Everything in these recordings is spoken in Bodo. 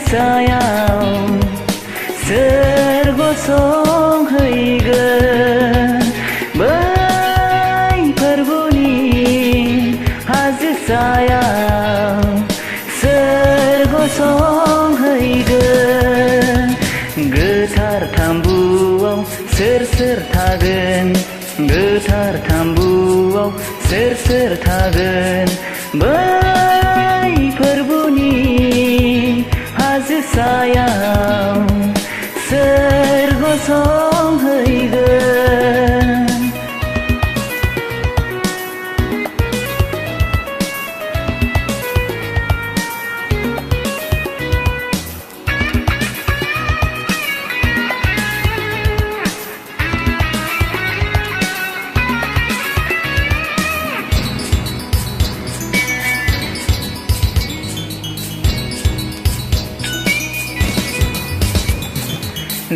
सायाव सोर गसंहैगोन बै फोरबोनि हाजो सायाव सोर गसंहैगोन गोथार थाम्बुआव सोर थागोन गोथार थाम्बुआव सोर थागोन बै फोरबोनि हाजो सायाव सोर गसंहैगोन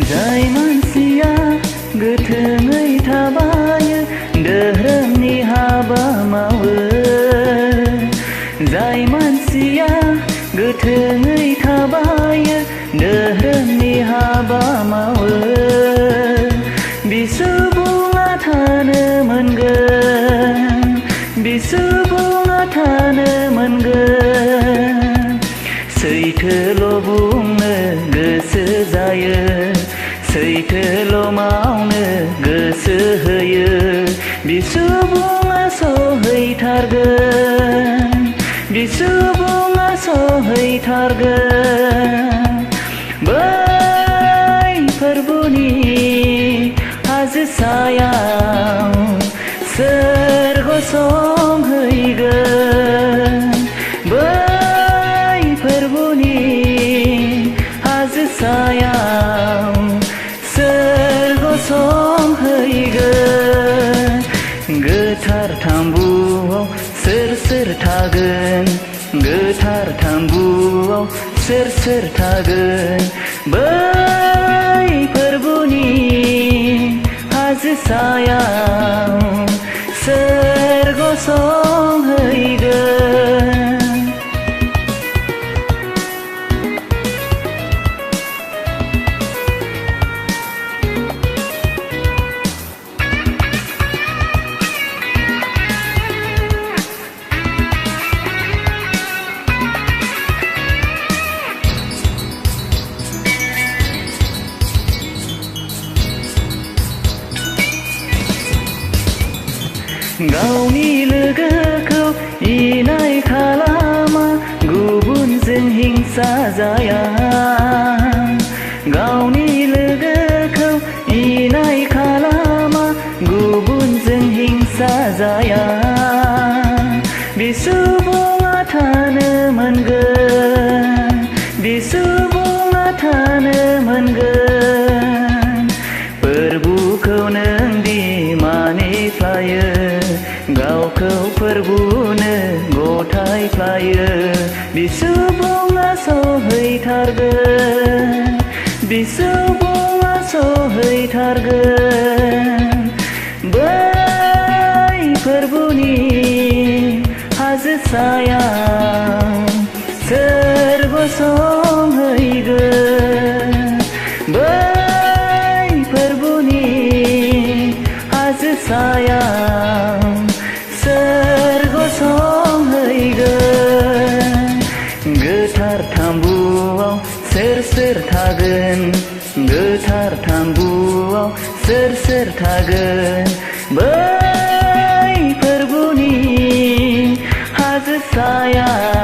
जाय मानसिया गोथोङै थाबायो धोरोमनि हाबा मावो जाय मानसिया गोथोङै थाबायो धोरोमनि हाबा मावो बिसुबुङा थानो मोनगोन बिसुबुङा थानो मोनगोन सैथोल' बुंनो गोसो जायो सैथोल' मावनो गोसो होयो बिसुबुङा सहैथारगोन बिसुबुङा सहैथारगोन बै फोरबोनि हाजो सायाव सोर गसंहैगोन बै फोरबोनि हाजो सायाव सोर गसंहैगोन गोथार थाम्बुआव सोर थागोन गोथार थाम्बुआव सोर थागोन बै फोरबोनि हाजो सायाव सोर गसंहैगोन गावनि लोगोखौ इनाय खालामा गुबुनजों हिंसा जाया गावनि लोगोखौ इनाय खालामा गुबुनजों हिंसा जाया बिसुबुङा थानो मोनगोन बिसुबुङा थानो मोनगोन फोरबोखौ नोंदि मानिफ्लायो गावखौ फोरबोनो गथायफ्लायो बिसुबुङा सहैथारगोन बिसुबुङा सहैथारगोन बै फोरबोनि हाजो सायाव सोर गसंहैगोन बै फोरबोनि हाजो सायाव सोर गसंहैगोन गोथार थाम्बुआव सोर थागोन गोथार थाम्बुआव सोर थागोन बै फोरबोनि हाजो सायाव